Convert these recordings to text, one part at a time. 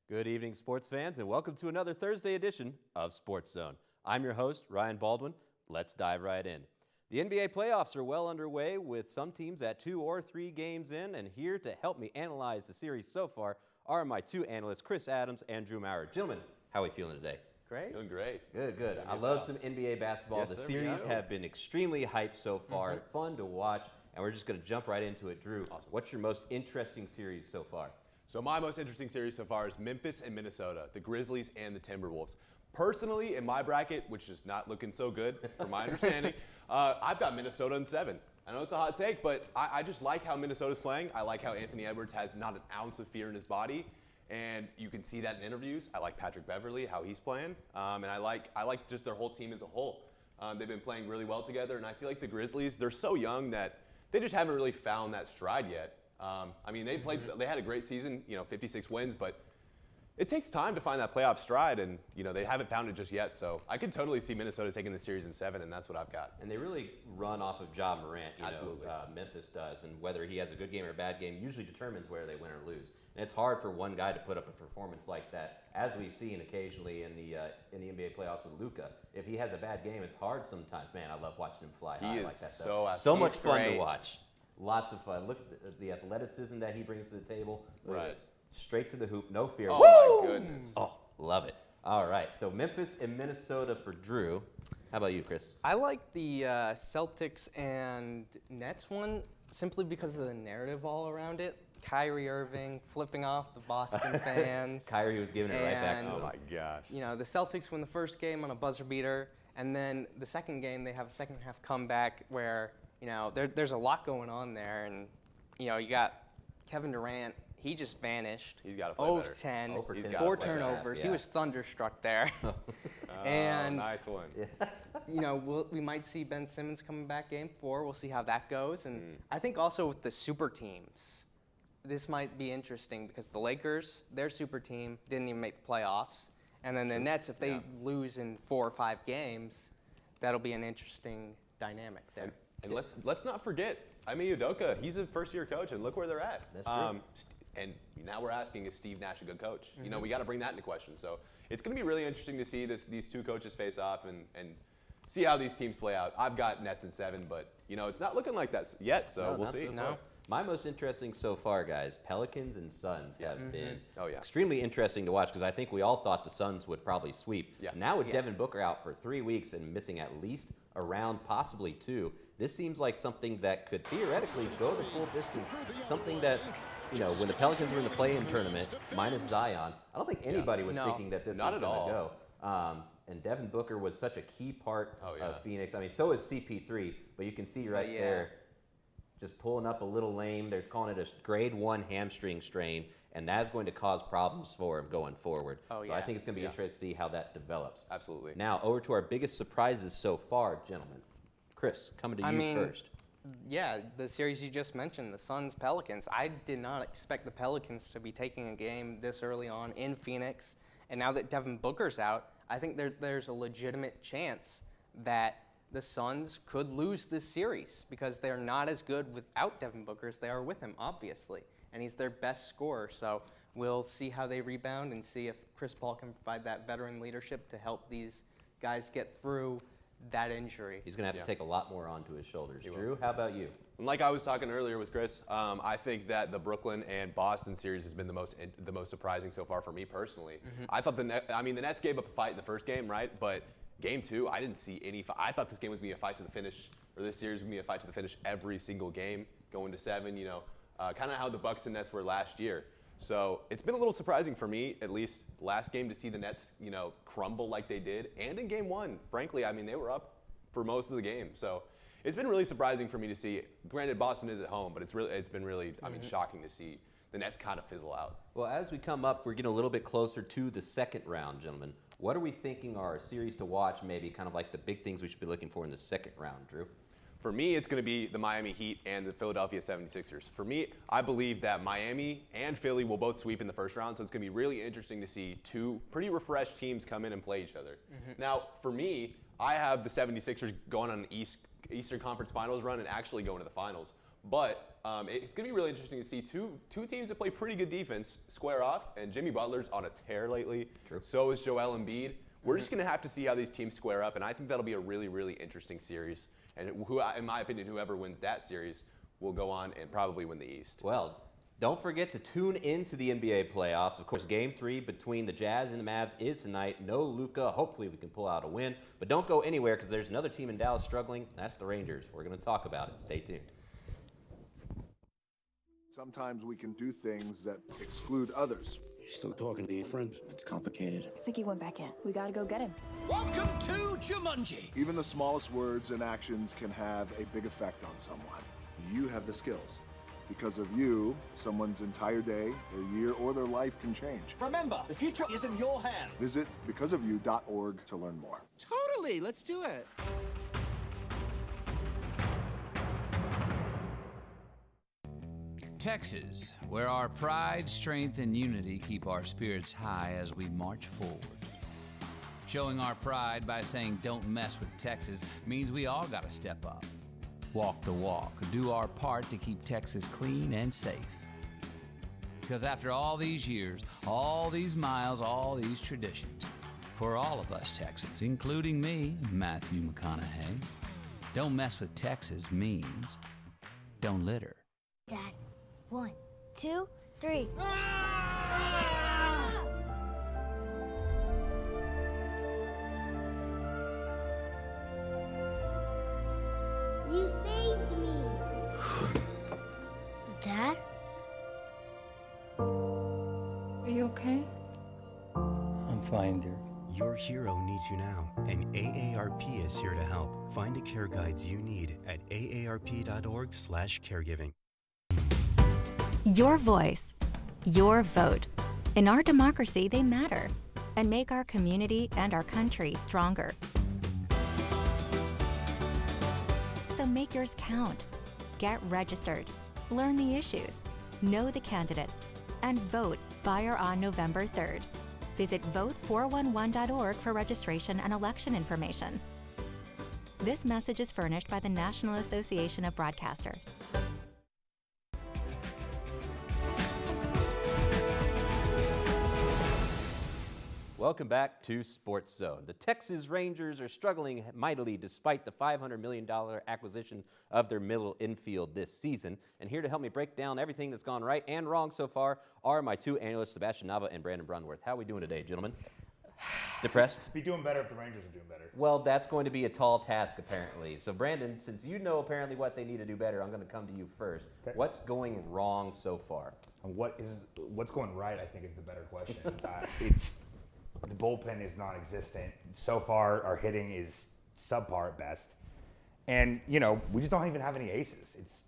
Good evening, sports fans, and welcome to another Thursday edition of Sportszone. I'm your host, Ryan Baldwin. Let's dive right in. The NBA playoffs are well underway with some teams at 2 or 3 games in, and here to help me analyze the series so far are my two analysts, Chris Adams and Drew Maurer. Gentlemen, how are we feeling today? Great. Doing great. Good. I love some NBA basketball. Yes, the sir, series have been extremely hyped so far, fun to watch, and we're just going to jump right into it. Drew, what's your most interesting series so far? So my most interesting series so far is Memphis and Minnesota, the Grizzlies and the Timberwolves. Personally, in my bracket, which is not looking so good from my understanding, I've got Minnesota in 7. I know it's a hot take, but I just like how Minnesota's playing. I like how Anthony Edwards has not an ounce of fear in his body, and you can see that in interviews. I like Patrick Beverley, how he's playing, and I like just their whole team as a whole. They've been playing really well together, and I feel like the Grizzlies, they're so young that they just haven't really found that stride yet. I mean, they had a great season, 56 wins, but it takes time to find that playoff stride, and, they haven't found it just yet. So I could totally see Minnesota taking the series in 7, and that's what I've got. And they really run off of Ja Morant, Absolutely. Memphis does, and whether he has a good game or a bad game usually determines whether they win or lose. And it's hard for one guy to put up a performance like that, as we've seen occasionally in the NBA playoffs with Luka. If he has a bad game, it's hard sometimes. Man, I love watching him fly high He is like that. so much fun great. to watch. Lots of fun. Look at the athleticism that he brings to the table. Look at Right. this. Straight to the hoop, no fear. Oh, my goodness. Oh, love it. All right, so Memphis and Minnesota for Drew. How about you, Chris? I like the Celtics and Nets one simply because of the narrative all around it. Kyrie Irving flipping off the Boston fans. Kyrie was giving it right back to And, him. Oh, my gosh. The Celtics win the first game on a buzzer beater, and then the second game they have a second half comeback where, there's a lot going on there, and, you got Kevin Durant. He just vanished. He's gotta play 0 better. of 10, 0 for 10. 4 He's gotta play turnovers. better, He yeah. was thunderstruck there. And nice one. We might see Ben Simmons coming back game 4. We'll see how that goes. And I think also with the super teams, this might be interesting because the Lakers, their super team, didn't even make the playoffs. And then the Nets, if they lose in 4 or 5 games, that'll be an interesting dynamic there. And let's not forget, Ime Udoka, he's a first-year coach, and look where they're at. That's true. And now we're asking, is Steve Nash a good coach? We got to bring that into question. So it's going to be really interesting to see these two coaches face off and see how these teams play out. I've got Nets in 7, but, it's not looking like that yet, so No, we'll not see. so No. far. My most interesting so far, guys, Pelicans and Suns have been Oh, yeah. extremely interesting to watch because I think we all thought the Suns would probably sweep. Yeah. Now with Yeah. Devin Booker out for 3 weeks and missing at least a round, possibly 2, this seems like something that could theoretically go the full distance. Something that, when the Pelicans were in the play-in tournament, minus Zion, I don't think anybody was No. thinking that this Not was at going to all. go. And Devin Booker was such a key part Oh, yeah. of Phoenix. I mean, so is CP3, but you can see right yeah. there, just pulling up a little lame. They're calling it a grade 1 hamstring strain, and that's going to cause problems for him going forward. Oh, So I yeah. think it's going to be interesting to see how that develops. Absolutely. Now, over to our biggest surprises so far, gentlemen. Chris, coming to you first. Yeah, the series you just mentioned, the Suns-Pelicans. I did not expect the Pelicans to be taking a game this early on in Phoenix. And now that Devin Booker's out, I think there's a legitimate chance that the Suns could lose this series because they're not as good without Devin Booker as they are with him, obviously. And he's their best scorer. So we'll see how they rebound and see if Chris Paul can provide that veteran leadership to help these guys get through that injury. He's going to have to take a lot more onto his shoulders. Drew, how about you? And like I was talking earlier with Chris, I think that the Brooklyn and Boston series has been the most surprising so far for me personally. I thought the Nets gave up a fight in the first game, right? But game 2, I didn't see any fight. I thought this game was going to be a fight to the finish, or this series was going to be a fight to the finish every single game, going to 7. Kind of how the Bucks and Nets were last year. So it's been a little surprising for me, at least last game, to see the Nets, crumble like they did. And in game 1, frankly, they were up for most of the game. So it's been really surprising for me to see. Granted, Boston is at home, but it's been really, shocking to see the Nets kind of fizzle out. Well, as we come up, we're getting a little bit closer to the second round, gentlemen. What are we thinking are series to watch, maybe kind of like the big things we should be looking for in the second round, Drew? For me, it's going to be the Miami Heat and the Philadelphia 76ers. For me, I believe that Miami and Philly will both sweep in the first round, so it's going to be really interesting to see 2 pretty refreshed teams come in and play each other. Now, for me, I have the 76ers going on an Eastern Conference Finals run and actually going to the finals. But it's going to be really interesting to see two teams that play pretty good defense square off, and Jimmy Butler's on a tear lately. True. So is Joel Embiid. We're just going to have to see how these teams square up, and I think that'll be a really, really interesting series. And in my opinion, whoever wins that series will go on and probably win the East. Well, don't forget to tune into the NBA playoffs. Of course, Game 3 between the Jazz and the Mavs is tonight. No Luka. Hopefully we can pull out a win. But don't go anywhere because there's another team in Dallas struggling. That's the Rangers. We're going to talk about it. Stay tuned. Sometimes we can do things that exclude others. You're still talking to your friends. It's complicated. I think he went back in. We gotta go get him. Welcome to Jumanji. Even the smallest words and actions can have a big effect on someone. You have the skills. Because of you, someone's entire day, their year, or their life can change. Remember, the future is in your hands. Visit becauseofyou.org to learn more. Totally, let's do it. Texas, where our pride, strength, and unity keep our spirits high as we march forward. Showing our pride by saying don't mess with Texas means we all gotta step up. Walk the walk, do our part to keep Texas clean and safe. Because after all these years, all these miles, all these traditions, for all of us Texans, including me, Matthew McConaughey, don't mess with Texas means don't litter. Dad, 1, 2, 3. You saved me. Dad? Are you okay? I'm fine, dear. Your hero needs you now, and AARP is here to help. Find the care guides you need at aarp.org/caregiving. Your voice, your vote. In our democracy, they matter and make our community and our country stronger. So make yours count. Get registered, learn the issues, know the candidates, and vote by or on November 3rd. Visit vote411.org for registration and election information. This message is furnished by the National Association of Broadcasters. Welcome back to Sports Zone. The Texas Rangers are struggling mightily despite the $500 million acquisition of their middle infield this season. And here to help me break down everything that's gone right and wrong so far are my two analysts, Sebastian Nava and Brandon Brunworth. How are we doing today, gentlemen? Depressed? Be doing better if the Rangers are doing better. Well, that's going to be a tall task, apparently. So, Brandon, since you know apparently what they need to do better, I'm going to come to you first. Okay. What's going wrong so far? And what's going right, I think, is the better question. The bullpen is non-existent. So far, our hitting is subpar at best. And, we just don't even have any aces. It's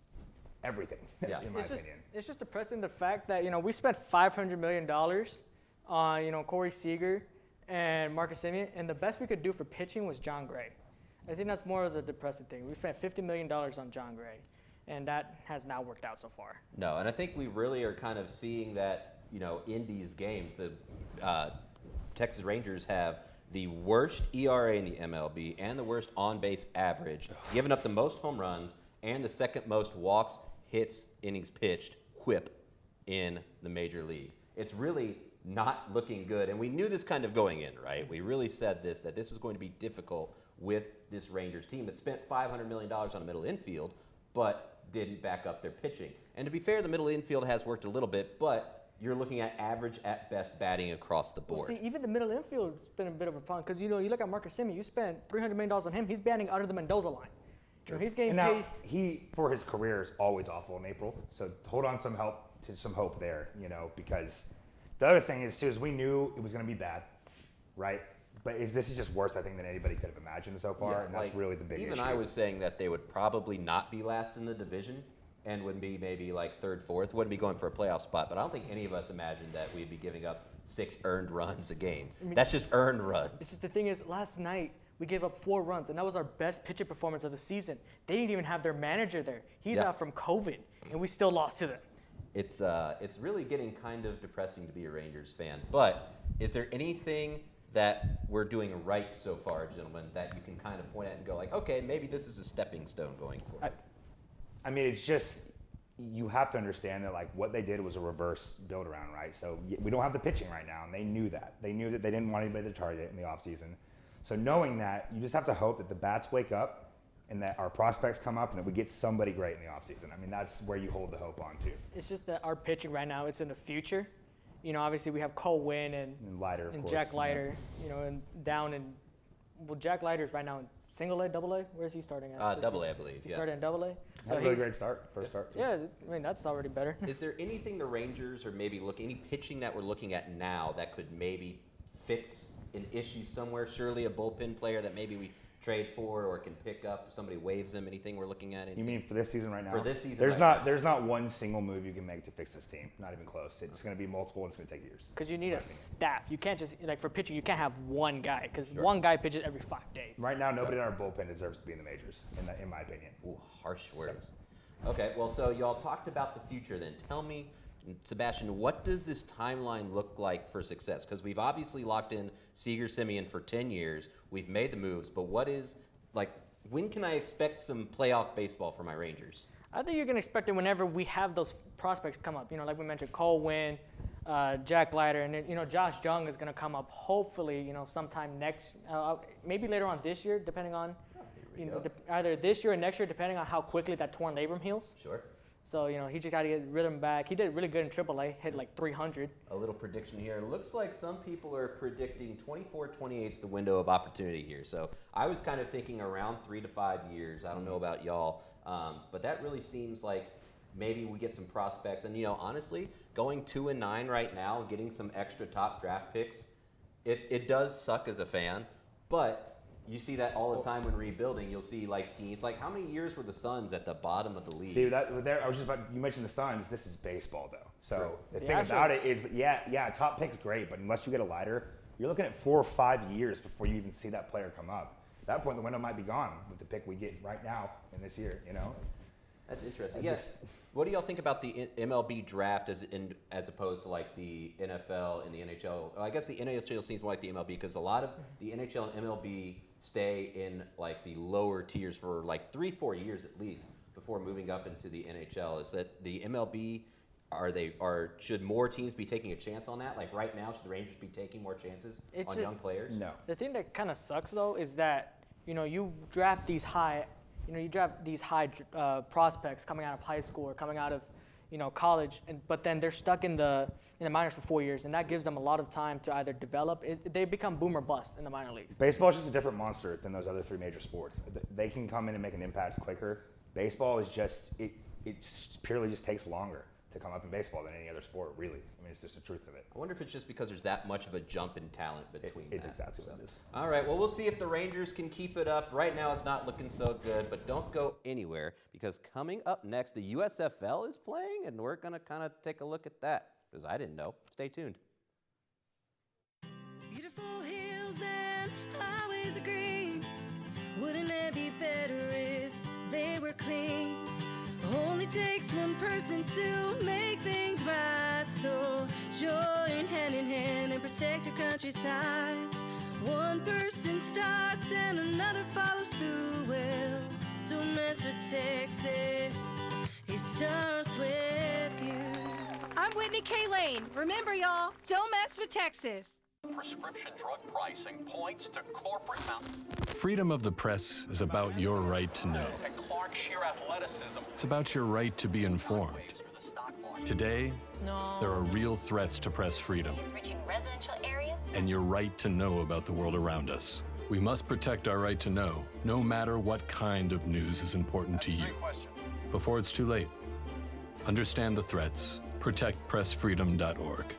everything, in my opinion. It's just depressing the fact that, we spent $500 million on, Corey Seager and Marcus Semien, and the best we could do for pitching was John Gray. I think that's more of the depressing thing. We spent $50 million on John Gray, and that has not worked out so far. No, and I think we really are kind of seeing that, in these games. The Texas Rangers have the worst ERA in the MLB and the worst on-base average, giving up the most home runs and the second most walks, hits, innings pitched, whip in the major leagues. It's really not looking good, and we knew this kind of going in, right? We really said that this was going to be difficult with this Rangers team that spent $500 million on a middle infield, but didn't back up their pitching. And to be fair, the middle infield has worked a little bit, but you're looking at average at best batting across the board. Well, see, even the middle infield's been a bit of a problem because, you look at Marcus Semien, you spent $300 million on him. He's batting under the Mendoza line. He's getting paid. Now, he, for his career, is always awful in April. So hold on some hope there, because the other thing is, too, is we knew it was going to be bad, right? But this is just worse, I think, than anybody could have imagined so far, and that's really the big issue. Even I was saying that they would probably not be last in the division and would be maybe like third, fourth, wouldn't be going for a playoff spot. But I don't think any of us imagined that we'd be giving up 6 earned runs a game. That's just earned runs. It's just the thing is, last night we gave up 4 runs, and that was our best pitching performance of the season. They didn't even have their manager there. He's out from COVID, and we still lost to them. It's really getting kind of depressing to be a Rangers fan. But is there anything that we're doing right so far, gentlemen, that you can kind of point at and go like, okay, maybe this is a stepping stone going forward? I mean, it's just, you have to understand that like what they did was a reverse build around, right? So we don't have the pitching right now, and they knew that. They knew that they didn't want anybody to target in the offseason. So knowing that, you just have to hope that the bats wake up and that our prospects come up and that we get somebody great in the offseason. I mean, that's where you hold the hope on to. It's just that our pitching right now, it's in the future. You know, obviously we have Cole Winn and Leiter, of course, Jack Leiter, you know, and down in, well, Jack Leiter's right now in single A, double A? Where's he starting at? Double A, I believe. He started in double A? So had a really great start, first start. Yeah, I mean, that's already better. Is there anything the Rangers or maybe any pitching that we're looking at now that could maybe fix an issue somewhere? Surely a bullpen player that maybe we trade for or can pick up, somebody waives them, anything we're looking at? You mean for this season right now? For this season There's not one single move you can make to fix this team, not even close. It's going to be multiple and it's going to take years. Because you need a staff. You can't just, like for pitching, you can't have one guy because one guy pitches every 5 days. Right now, nobody in our bullpen deserves to be in the majors, in my opinion. Ooh, harsh words. Okay, well, so y'all talked about the future then. Tell me, Sebastian, what does this timeline look like for success? Because we've obviously locked in Seager Semien for 10 years. We've made the moves, but what is, like, when can I expect some playoff baseball for my Rangers? I think you can expect it whenever we have those prospects come up. You know, like we mentioned, Cole Winn, Jack Leiter, and then, you know, Josh Jung is going to come up hopefully, you know, sometime next, maybe later on this year, depending on, you know, either this year or next year, depending on how quickly that torn labrum heals. Sure. So, you know, he just got to get rhythm back. He did really good in AAA, hit like 300. A little prediction here. It looks like some people are predicting 24-28 is the window of opportunity here. So I was kind of thinking around 3 to 5 years. I don't know about y'all, but that really seems like maybe we get some prospects. And, you know, honestly, going 2-9 right now, getting some extra top draft picks, it does suck as a fan, but you see that all the time when rebuilding. You'll see like teams, like how many years were the Suns at the bottom of the league? See, I was just about, you mentioned the Suns. This is baseball though. So True. The thing about it is, yeah, top pick's great, but unless you get a Leiter, you're looking at 4 or 5 years before you even see that player come up. At that point, the window might be gone with the pick we get right now in this year, you know? That's interesting. Yes. What do y'all think about the MLB draft as opposed to like the NFL and the NHL? I guess the NHL seems more like the MLB because a lot of the NHL and MLB stay in like the lower tiers for like 3-4 years at least before moving up into the NHL. Is that the MLB? Should more teams be taking a chance on that? Like right now, should the Rangers be taking more chances on young players? No. The thing that kind of sucks though is that, you know, you draft these high prospects coming out of high school or coming out of, you know, college, but then they're stuck in the minors for 4 years, and that gives them a lot of time to either develop. They become boom or bust in the minor leagues. Baseball is just a different monster than those other 3 major sports. They can come in and make an impact quicker. Baseball is just it purely just takes longer to come up in baseball than any other sport, really. I mean, it's just the truth of it. I wonder if it's just because there's that much of a jump in talent between It's exactly what it is. All right, well, we'll see if the Rangers can keep it up. Right now, it's not looking so good, but don't go anywhere because coming up next, the USFL is playing, and we're going to kind of take a look at that because I didn't know. Stay tuned. Beautiful hills and highways of green. Wouldn't it be better if they were clean? Only takes one person to make things right. So join hand in hand and protect our country's sides. One person starts and another follows through. Well, don't mess with Texas. He starts with you. I'm Whitney K. Lane. Remember, y'all, don't mess with Texas. Prescription drug pricing points to corporate Freedom of the press is about your right to know. and Clark sheer athleticism. It's about your right to be informed. Today, there are real threats to press freedom Reaching residential areas. and your right to know about the world around us. We must protect our right to know, no matter what kind of news is important to you. Before it's too late, understand the threats. ProtectPressFreedom.org.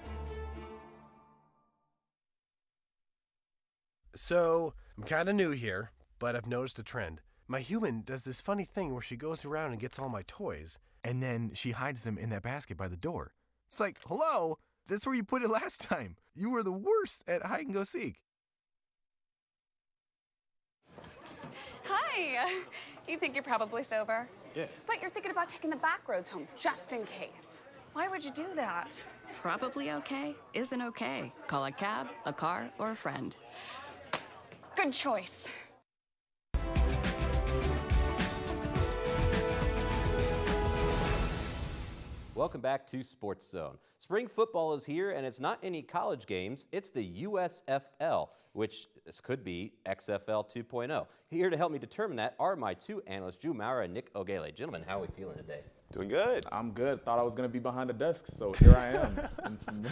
So, I'm kind of new here, but I've noticed a trend. My human does this funny thing where she goes around and gets all my toys, and then she hides them in that basket by the door. It's like, hello, that's where you put it last time. You were the worst at hide and go seek. Hi. You think you're probably sober? Yeah. But you're thinking about taking the back roads home just in case. Why would you do that? Probably okay isn't okay. Call a cab, a car, or a friend. Good choice. Welcome back to Sports Zone. Spring football is here, and it's not any college games. It's the USFL, which this could be XFL 2.0. Here to help me determine that are my two analysts, Drew Maurer and Nick Ogele. Gentlemen, how are we feeling today? Doing good. I'm good. Thought I was going to be behind the desk, so here I am.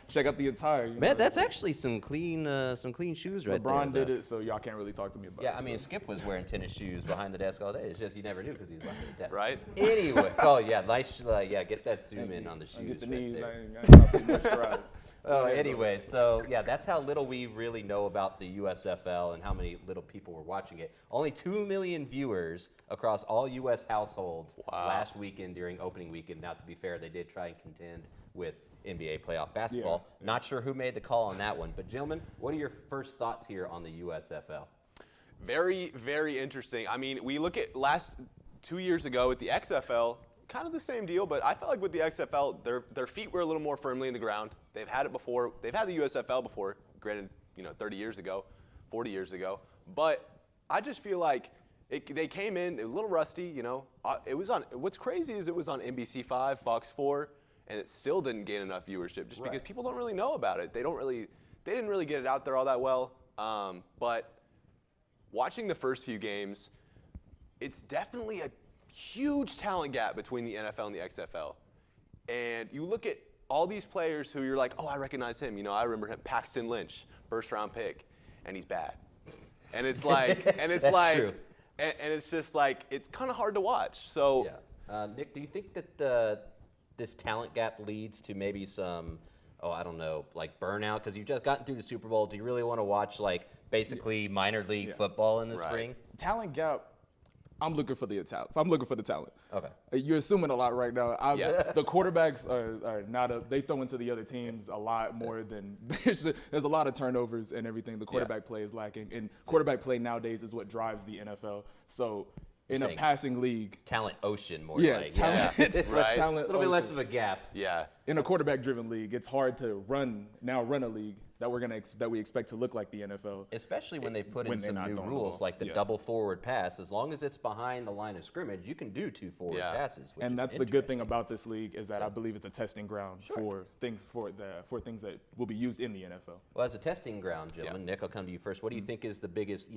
Check out the attire. Man, that's actually some clean shoes right there. LeBron did it, so y'all can't really talk to me about it. Yeah, I mean, Skip was wearing tennis shoes behind the desk all day. It's just you never knew because he was behind the desk. Right. Anyway, oh yeah, nice. Yeah, get that zoom in on the shoes. Get the right knees. there. I ain't got too much for eyes. Oh, anyway, so yeah, that's how little we really know about the USFL and how many little people were watching it. Only 2 million viewers across all U.S. households last weekend during opening weekend. Now, to be fair, they did try and contend with NBA playoff basketball. Yeah. Not sure who made the call on that one, but gentlemen, what are your first thoughts here on the USFL? Very, very interesting. I mean, we look at last 2 years ago with the XFL. Kind of the same deal, but I felt like with the XFL, their feet were a little more firmly in the ground. They've had it before. They've had the USFL before, granted, 30 years ago, 40 years ago. But I just feel like they came in a little rusty. It was on. What's crazy is it was on NBC5, Fox 4, and it still didn't gain enough viewership just because people don't really know about it. They didn't really get it out there all that well. But watching the first few games, it's definitely a huge talent gap between the NFL and the XFL. And you look at all these players who you're like, oh, I recognize him. I remember him, Paxton Lynch, first round pick, and he's bad. And it's like, and it's just like, it's kind of hard to watch. So, Nick, do you think that this talent gap leads to maybe some, I don't know, like burnout? Because you've just gotten through the Super Bowl. Do you really want to watch like basically minor league football in the spring? Talent gap. I'm looking for the talent. I'm looking for the talent. Okay. You're assuming a lot right now. The quarterbacks are not they throw into the other teams a lot more than there's a lot of turnovers and everything. The quarterback play is lacking, and quarterback play nowadays is what drives the NFL. So in a passing league, talent ocean more. Talent, right. Talent a little bit less of a gap. Yeah. In a quarterback-driven league, it's hard to run a league that we expect to look like the NFL. Especially when they've put in some new rules like the double forward pass. As long as it's behind the line of scrimmage, you can do 2 forward passes. And that's the good thing about this league is that I believe it's a testing ground for things that will be used in the NFL. Well, as a testing ground, gentlemen, Nick, I'll come to you first. What do you think is the biggest,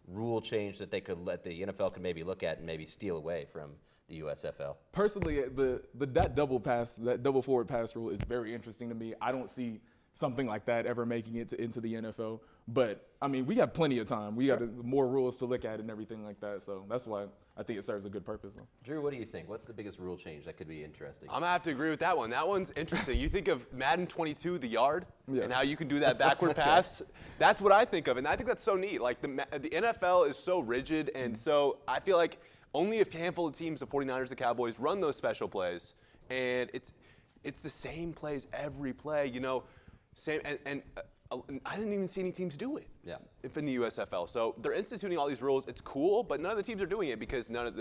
rule change that the NFL could maybe look at and maybe steal away from the USFL? Personally, that double forward pass rule is very interesting to me. I don't see something like that ever making it into the NFL. But, I mean, we have plenty of time. We got more rules to look at and everything like that. So that's why I think it serves a good purpose. Drew, what do you think? What's the biggest rule change that could be interesting? I'm going to have to agree with that one. That one's interesting. You think of Madden 22, the yard, and how you can do that backward pass. That's what I think of. And I think that's so neat. Like, the NFL is so rigid, and so I feel like only a handful of teams, the 49ers, the Cowboys, run those special plays. And it's the same plays every play, Same, and I didn't even see any teams do it. Yeah. In the USFL, so they're instituting all these rules. It's cool, but none of the teams are doing it because none of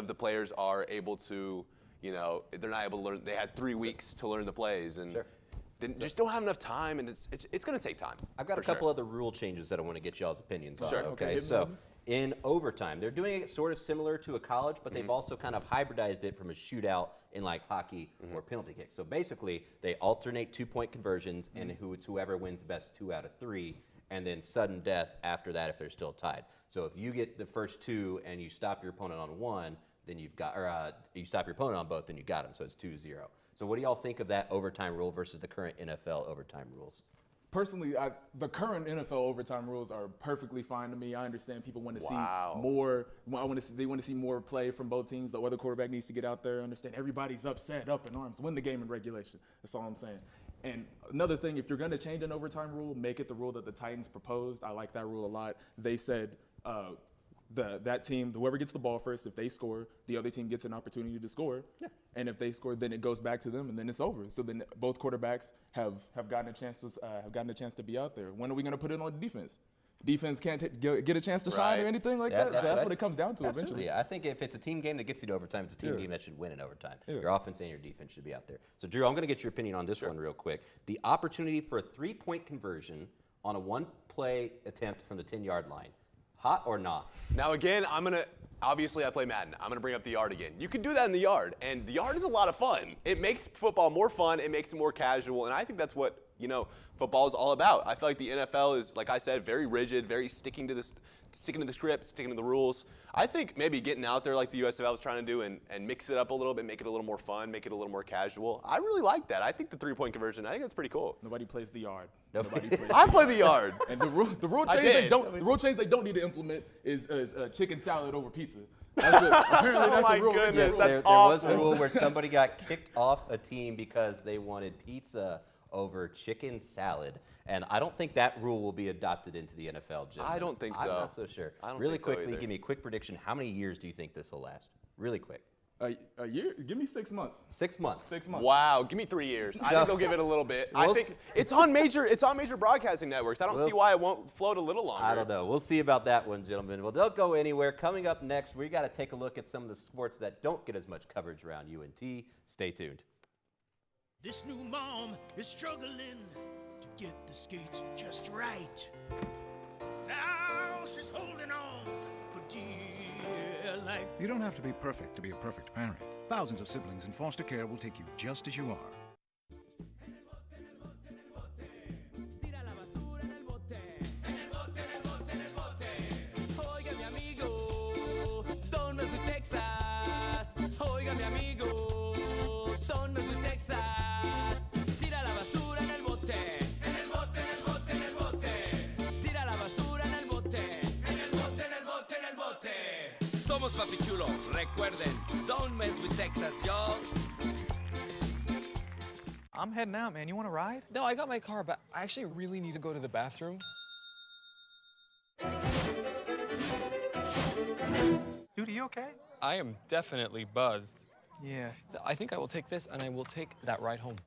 the players are able to, they're not able to learn. They had 3 weeks to learn the plays, and just don't have enough time. And it's going to take time. I've got a couple other rule changes that I want to get y'all's opinions on. Sure. Okay. So in overtime, they're doing it sort of similar to a college, but they've also kind of hybridized it from a shootout in like hockey or penalty kicks. So basically, they alternate 2-point conversions, and it's whoever wins the best 2 out of 3, and then sudden death after that if they're still tied. So if you get the first 2 and you stop your opponent on 1, then you've got, or you stop your opponent on both, then you got them. So it's 2-0. So what do y'all think of that overtime rule versus the current NFL overtime rules? Personally, the current NFL overtime rules are perfectly fine to me. I understand people want to see more. They want to see more play from both teams. The other quarterback needs to get out there. Understand everybody's upset, up in arms. Win the game in regulation. That's all I'm saying. And another thing, if you're going to change an overtime rule, make it the rule that the Titans proposed. I like that rule a lot. They said that team, whoever gets the ball first, if they score, the other team gets an opportunity to score. Yeah. And if they score, then it goes back to them, and then it's over. So then both quarterbacks have gotten a chance to be out there. When are we going to put it on defense? Defense can't get a chance to shine or anything like that. So that's what it comes down to eventually. I think if it's a team game that gets you to overtime, it's a team game that should win in overtime. Your offense and your defense should be out there. So, Drew, I'm going to get your opinion on this one real quick. The opportunity for a 3-point conversion on a 1-play attempt from the 10-yard line. Hot or not? Now again, obviously I play Madden. I'm gonna bring up the yard again. You can do that in the yard, and the yard is a lot of fun. It makes football more fun, it makes it more casual, and I think that's what, football is all about. I feel like the NFL is, like I said, very rigid, very sticking to the script, sticking to the rules. I think maybe getting out there like the USFL was trying to do and mix it up a little bit, make it a little more fun, make it a little more casual. I really like that. I think the three-point conversion, I think that's pretty cool. Nobody plays the yard. I play the yard. And the rule change they don't need to implement is chicken salad over pizza. Apparently that's the rule. Goodness, there was a rule where somebody got kicked off a team because they wanted pizza over chicken salad, and I don't think that rule will be adopted into the NFL, Jim. I don't think so. I'm not so sure. Really quickly, give me a quick prediction. How many years do you think this will last? Really quick. A year? Give me 6 months. 6 months. 6 months. Wow, give me 3 years. I think they'll give it a little bit. I think it's on major broadcasting networks. I don't see why it won't float a little longer. I don't know. We'll see about that one, gentlemen. Well, don't go anywhere. Coming up next, we got to take a look at some of the sports that don't get as much coverage around UNT. Stay tuned. This new mom is struggling to get the skates just right. Now she's holding on for dear life. You don't have to be perfect to be a perfect parent. Thousands of siblings in foster care will take you just as you are. Somos papichulo. Recuerden, don't mess with Texas, y'all. I'm heading out, man. You want to ride? No, I got my car, but I actually really need to go to the bathroom. Dude, are you okay? I am definitely buzzed. Yeah. I think I will take this, and I will take that ride home.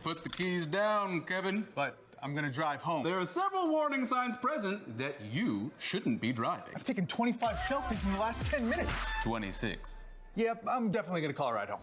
Put the keys down, Kevin. But I'm gonna drive home. There are several warning signs present that you shouldn't be driving. I've taken 25 selfies in the last 10 minutes. 26. Yep, I'm definitely gonna call a ride home.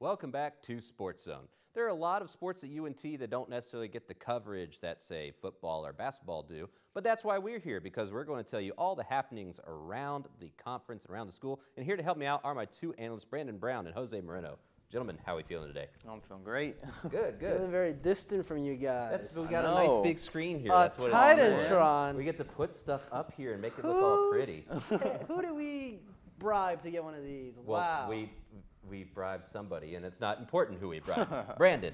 Welcome back to Sports Zone. There are a lot of sports at UNT that don't necessarily get the coverage that, say, football or basketball do, but that's why we're here, because we're going to tell you all the happenings around the conference, around the school. And here to help me out are my two analysts, Brandon Brown and Jose Moreno. Gentlemen, how are we feeling today? I'm feeling great. Good, good. Feeling very distant from you guys. We got a nice big screen here. That's what Titantron. We get to put stuff up here and make it look all pretty. Who did we bribe to get one of these? Well, wow. We bribed somebody, and it's not important who we bribed. Brandon,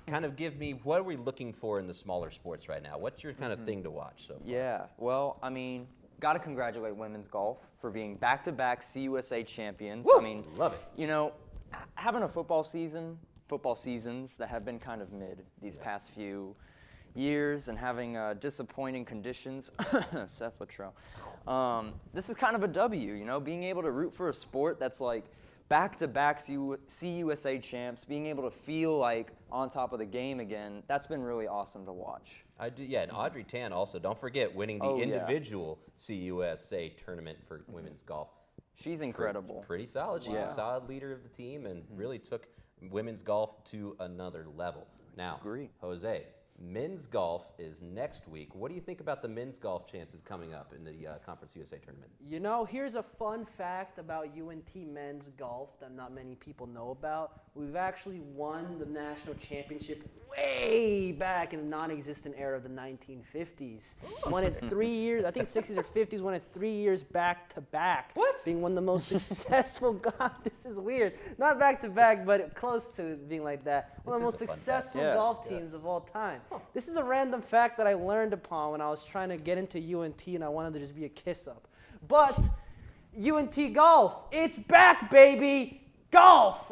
kind of give me, what are we looking for in the smaller sports right now? What's your kind of thing to watch so far? Yeah, well, I mean, got to congratulate women's golf for being back-to-back CUSA champions. Woo! I mean, love it. You know, having a football seasons that have been kind of mid these past few years, and having disappointing conditions, Seth Luttrell. This is kind of a W, you know, being able to root for a sport that's like back-to-back CUSA champs, being able to feel like on top of the game again, that's been really awesome to watch. I do, yeah, and Audrey Tan also, don't forget, winning the individual CUSA tournament for women's golf. She's incredible. Pretty solid. She's a solid leader of the team and really took women's golf to another level. Now, Jose, men's golf is next week. What do you think about the men's golf chances coming up in the Conference USA tournament? You know, here's a fun fact about UNT men's golf that not many people know about. We've actually won the national championship way back in the non-existent era of the 1950s. Won it 3 years, I think 60s or 50s, won it 3 years back to back. What? Being one of the most successful, God, this is weird. Not back to back, but close to being like that. One of the most successful golf teams of all time. This is a random fact that I learned upon when I was trying to get into UNT and I wanted to just be a kiss up. But UNT golf, it's back, baby! Golf!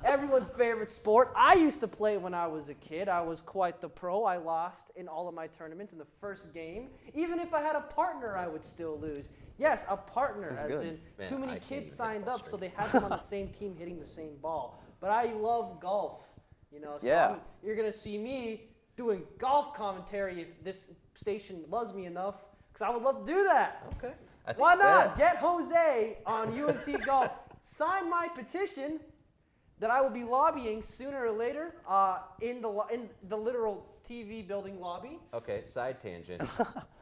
Everyone's favorite sport. I used to play when I was a kid. I was quite the pro. I lost in all of my tournaments in the first game. Even if I had a partner, I would still lose. Yes, a partner, as in too many kids signed up, so they had them on the same team hitting the same ball. but I love golf. So Yeah. you're gonna see me doing golf commentary if this station loves me enough, because I would love to do that. Okay. Why not? Get Jose on UNT Golf. Sign my petition that I will be lobbying sooner or later in the literal TV building lobby. Okay, side tangent.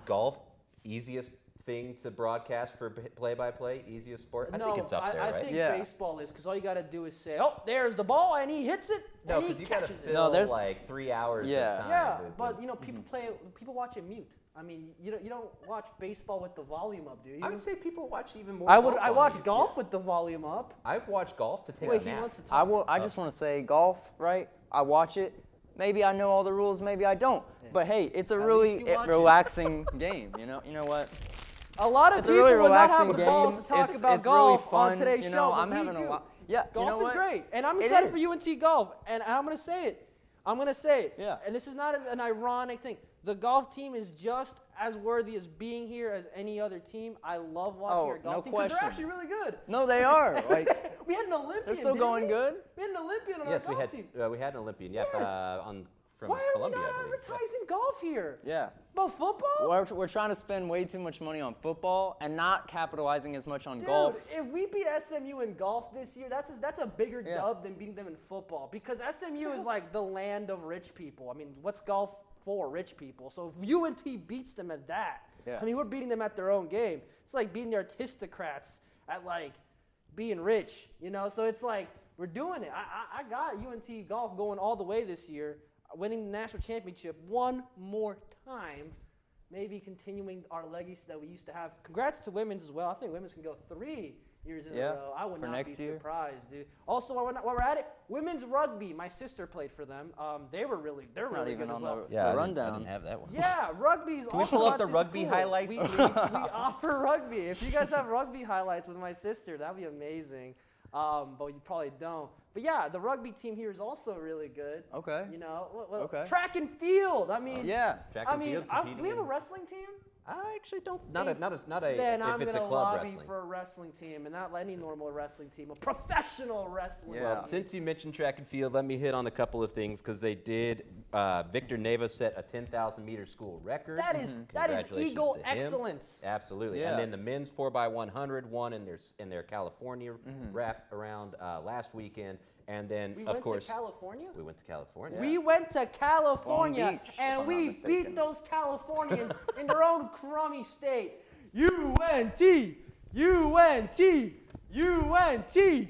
Golf, easiest thing to broadcast for play-by-play, easiest sport? I think it's up there, right? I think baseball is, because all you got to do is say, oh, there's the ball, and he hits it, No, and he because you got to catches it. fill like 3 hours of time. Yeah, but people watch it mute. I mean, you don't watch baseball with the volume up, do you? I would say people watch even more. I watch golf with the volume up. I've watched golf to take a nap. I just want to say golf, right? I watch it. Maybe I know all the rules, maybe I don't. Yeah. But hey, it's a really relaxing game. You know what? A lot of people will not have the balls to talk about golf on today's show. I'm having a lot. Yeah, golf is great, and I'm excited for UNT Golf, and I'm gonna say it. Yeah. And this is not an ironic thing. The golf team is just as worthy as being here as any other team. I love watching our golf team because they're actually really good. No, they are. Like we had an Olympian. They're still going good. We had an Olympian on our golf team. Yes, we had an Olympian. Yeah, from Why are Columbia, we not advertising golf here? Yeah. But football? We're trying to spend way too much money on football and not capitalizing as much on Dude, golf. if we beat SMU in golf this year, that's a bigger dub than beating them in football, because SMU is like the land of rich people. I mean, what's golf for? Rich people. So if UNT beats them at that, I mean, we're beating them at their own game. It's like beating the aristocrats at like being rich, So it's like we're doing it. I got UNT Golf going all the way this year, winning the national championship one more time, maybe continuing our legacy that we used to have. Congrats to women's as well. I think women's can go 3 years in a row. I would not be surprised, dude. Also, while we're at it, women's rugby. My sister played for them. They're really good as well. Yeah, I didn't have that one. Yeah, rugby's also. Can we pull up at the the rugby school. highlights? We offer rugby. If you guys have rugby highlights with my sister, that'd be amazing. But you probably don't. But yeah, the rugby team here is also really good. Okay. Track and field. I mean, Track and field. Do we have a wrestling team? I actually don't. Not a. Then if I'm it's a gonna club lobby wrestling. for a wrestling team, and not any normal wrestling team, a professional wrestling team. Well, since you mentioned track and field, let me hit on a couple of things because they did. Victor Neva set a 10,000 meter school record. That is Eagle excellence. Absolutely. Yeah. And then the men's 4x100 won in their California wrap around last weekend. And then, of course, California? We went to California. We went to California, Beach, and we beat those Californians in their own crummy state. UNT! UNT! UNT!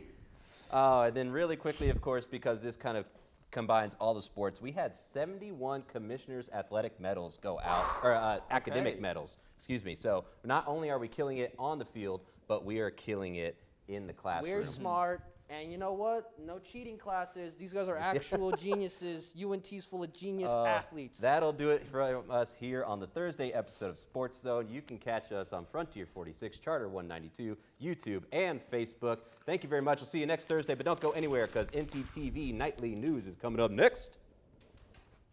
Oh, and then really quickly, of course, because this kind of combines all the sports, we had 71 commissioners' athletic medals go out, or academic medals, excuse me. So not only are we killing it on the field, but we are killing it in the classroom. We're smart. And you know what? No cheating classes. These guys are actual geniuses. UNT's full of genius athletes. That'll do it for us here on the Thursday episode of Sports Zone. You can catch us on Frontier 46, Charter 192, YouTube, and Facebook. Thank you very much. We'll see you next Thursday, but don't go anywhere because NTTV Nightly News is coming up next.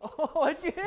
Oh, what'd you hit?